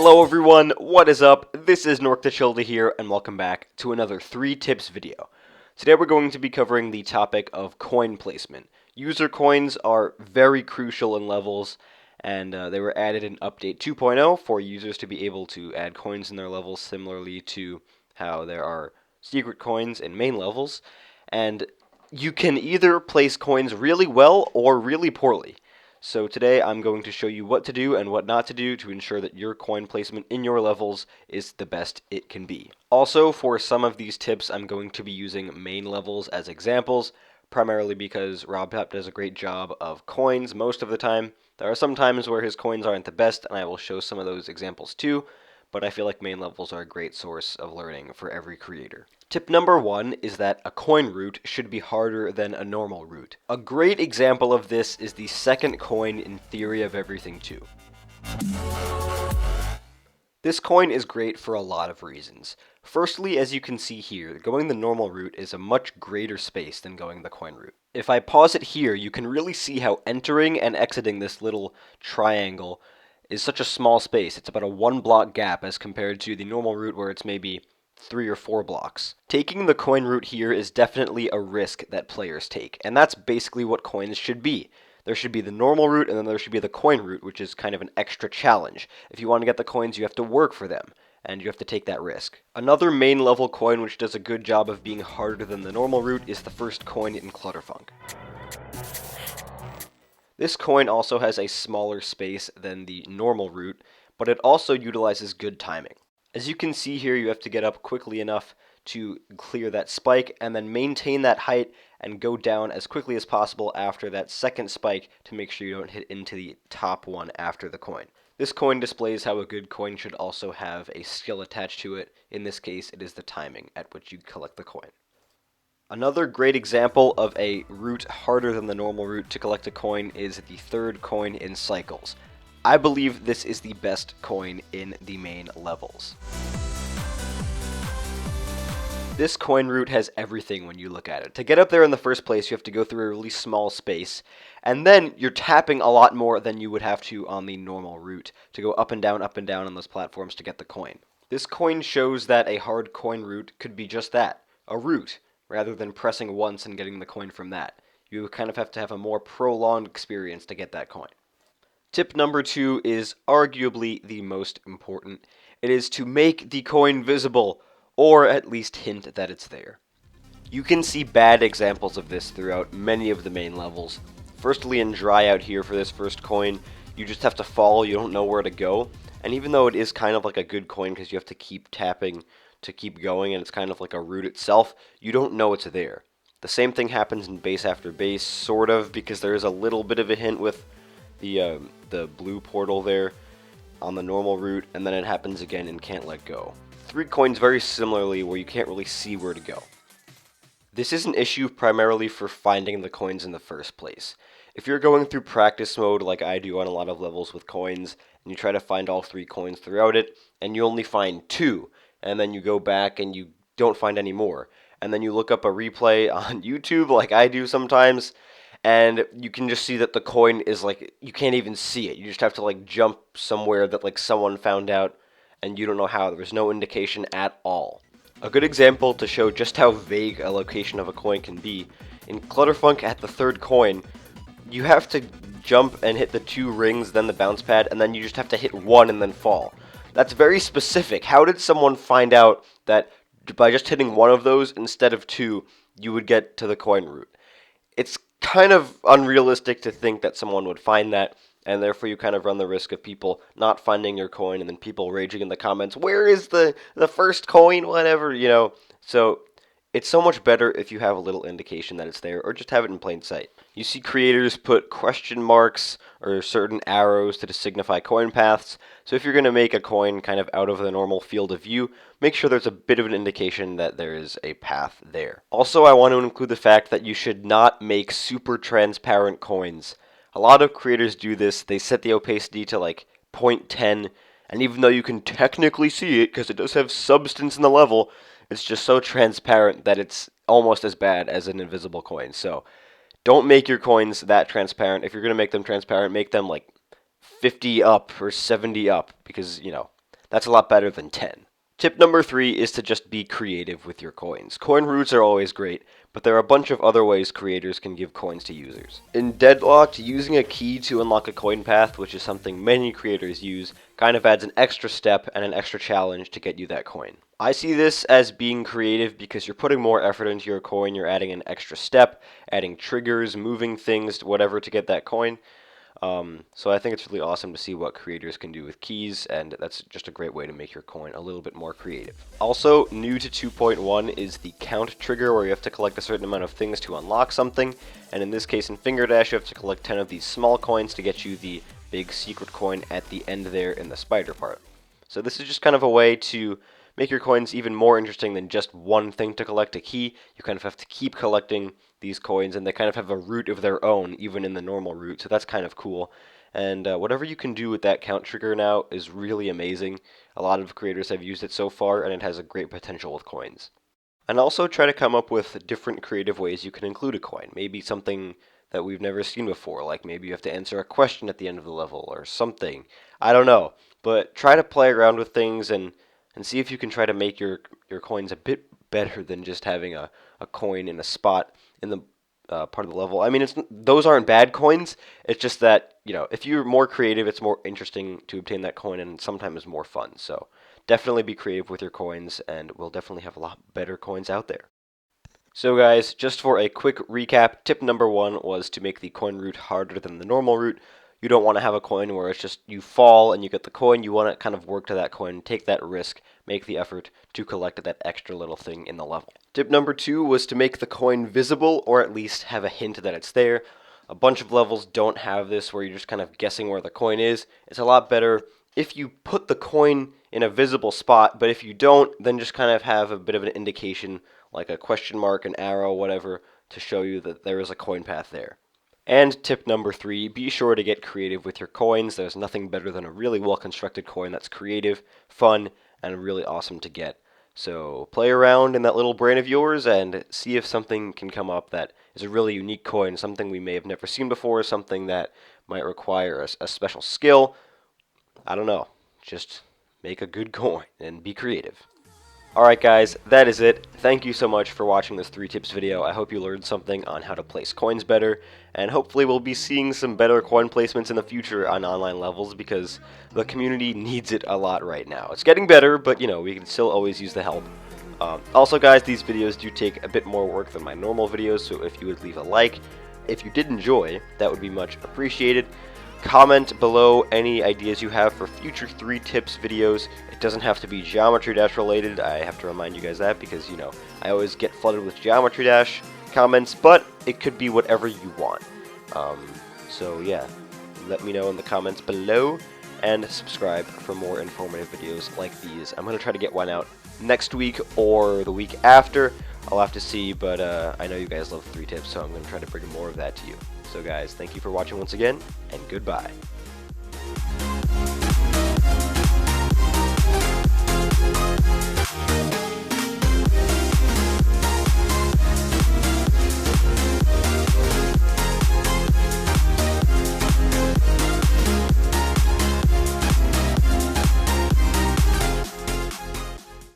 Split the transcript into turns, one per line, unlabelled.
Hello everyone, what is up? This is Childa here, and welcome back to another 3 tips video. Today we're going to be covering the topic of coin placement. User coins are very crucial in levels, and they were added in Update 2.0 for users to be able to add coins in their levels, similarly to how there are secret coins in main levels. And you can either place coins really well or really poorly. So today I'm going to show you what to do and what not to do to ensure that your coin placement in your levels is the best it can be. Also, for some of these tips, I'm going to be using main levels as examples, primarily because RobTop does a great job of coins most of the time. There are some times where his coins aren't the best, and I will show some of those examples too, but I feel like main levels are a great source of learning for every creator. Tip number 1 is that a coin route should be harder than a normal route. A great example of this is the second coin in Theory of Everything 2. This coin is great for a lot of reasons. Firstly, as you can see here, going the normal route is a much greater space than going the coin route. If I pause it here, you can really see how entering and exiting this little triangle is such a small space. It's about a 1 block gap as compared to the normal route where it's maybe 3 or 4 blocks. Taking the coin route here is definitely a risk that players take, and that's basically what coins should be. There should be the normal route, and then there should be the coin route, which is kind of an extra challenge. If you want to get the coins, you have to work for them, and you have to take that risk. Another main level coin which does a good job of being harder than the normal route is the first coin in Clutterfunk. This coin also has a smaller space than the normal route, but it also utilizes good timing. As you can see here, you have to get up quickly enough to clear that spike and then maintain that height and go down as quickly as possible after that second spike to make sure you don't hit into the top one after the coin. This coin displays how a good coin should also have a skill attached to it. In this case, it is the timing at which you collect the coin. Another great example of a route harder than the normal route to collect a coin is the third coin in Cycles. I believe this is the best coin in the main levels. This coin route has everything when you look at it. To get up there in the first place, you have to go through a really small space, and then you're tapping a lot more than you would have to on the normal route to go up and down on those platforms to get the coin. This coin shows that a hard coin route could be just that, a route, rather than pressing once and getting the coin from that. You kind of have to have a more prolonged experience to get that coin. Tip number 2 is arguably the most important. It is to make the coin visible, or at least hint that it's there. You can see bad examples of this throughout many of the main levels. Firstly, in Dry Out here for this first coin, you just have to follow, you don't know where to go. And even though it is kind of like a good coin because you have to keep tapping to keep going and it's kind of like a route itself, you don't know it's there. The same thing happens in Base After Base, sort of, because there is a little bit of a hint with the blue portal there on the normal route, and then it happens again in Can't Let Go. 3 coins very similarly where you can't really see where to go. This is an issue primarily for finding the coins in the first place. If you're going through practice mode like I do on a lot of levels with coins, and you try to find all 3 coins throughout it, and you only find 2, and then you go back and you don't find any more, and then you look up a replay on YouTube like I do sometimes, and you can just see that the coin is like, you can't even see it. You just have to like jump somewhere that like someone found out, and you don't know how. There's no indication at all. A good example to show just how vague a location of a coin can be, in Clutterfunk at the third coin, you have to jump and hit the 2 rings, then the bounce pad, and then you just have to hit 1 and then fall. That's very specific. How did someone find out that by just hitting 1 of those instead of 2, you would get to the coin route? It's kind of unrealistic to think that someone would find that, and therefore you kind of run the risk of people not finding your coin and then people raging in the comments, where is the first coin, whatever, you know. So it's so much better if you have a little indication that it's there, or just have it in plain sight. You see creators put question marks or certain arrows to signify coin paths, so if you're going to make a coin kind of out of the normal field of view, make sure there's a bit of an indication that there is a path there. Also, I want to include the fact that you should not make super transparent coins. A lot of creators do this. They set the opacity to like 0.10, and even though you can technically see it because it does have substance in the level, it's just so transparent that it's almost as bad as an invisible coin. So don't make your coins that transparent. If you're going to make them transparent, make them like 50 up or 70 up, because, you know, That's a lot better than 10. Tip number 3 is to just be creative with your coins. Coin roots are always great, but there are a bunch of other ways creators can give coins to users. In Deadlocked, using a key to unlock a coin path, which is something many creators use, kind of adds an extra step and an extra challenge to get you that coin. I see this as being creative because you're putting more effort into your coin, you're adding an extra step, adding triggers, moving things, whatever to get that coin. So I think it's really awesome to see what creators can do with keys, and that's just a great way to make your coin a little bit more creative. Also, new to 2.1 is the count trigger, where you have to collect a certain amount of things to unlock something, and in this case in Finger Dash you have to collect 10 of these small coins to get you the big secret coin at the end there in the spider part. So this is just kind of a way to make your coins even more interesting than just one thing to collect, a key. You kind of have to keep collecting these coins, and they kind of have a route of their own, even in the normal route, so that's kind of cool. And whatever you can do with that count trigger now is really amazing. A lot of creators have used it so far, and it has a great potential with coins. And also try to come up with different creative ways you can include a coin. Maybe something that we've never seen before, like maybe you have to answer a question at the end of the level or something. I don't know, but try to play around with things and see if you can try to make your coins a bit better than just having a coin in a spot in the part of the level. I mean, those aren't bad coins. It's just that, if you're more creative, it's more interesting to obtain that coin and sometimes more fun. So definitely be creative with your coins, and we'll definitely have a lot better coins out there. So guys, just for a quick recap, tip number 1 was to make the coin route harder than the normal route. You don't want to have a coin where it's just you fall and you get the coin. You want to kind of work to that coin, take that risk, make the effort to collect that extra little thing in the level. Tip number 2 was to make the coin visible, or at least have a hint that it's there. A bunch of levels don't have this, where you're just kind of guessing where the coin is. It's a lot better if you put the coin in a visible spot, but if you don't, then just kind of have a bit of an indication, like a question mark, an arrow, whatever, to show you that there is a coin path there. And tip number 3, be sure to get creative with your coins. There's nothing better than a really well-constructed coin that's creative, fun, and really awesome to get. So play around in that little brain of yours and see if something can come up that is a really unique coin, something we may have never seen before, something that might require a special skill. I don't know. Just make a good coin and be creative. Alright guys, that is it. Thank you so much for watching this 3 tips video. I hope you learned something on how to place coins better, and hopefully we'll be seeing some better coin placements in the future on online levels, because the community needs it a lot right now. It's getting better, but we can still always use the help. Also guys, these videos do take a bit more work than my normal videos, so if you would leave a like, if you did enjoy, that would be much appreciated. Comment below any ideas you have for future 3 tips videos. It doesn't have to be Geometry Dash related. I have to remind you guys that because, I always get flooded with Geometry Dash comments, but it could be whatever you want. So yeah, let me know in the comments below, and subscribe for more informative videos like these. I'm going to try to get one out next week or the week after. I'll have to see, but I know you guys love 3 tips, so I'm going to try to bring more of that to you. So guys, thank you for watching once again, and goodbye.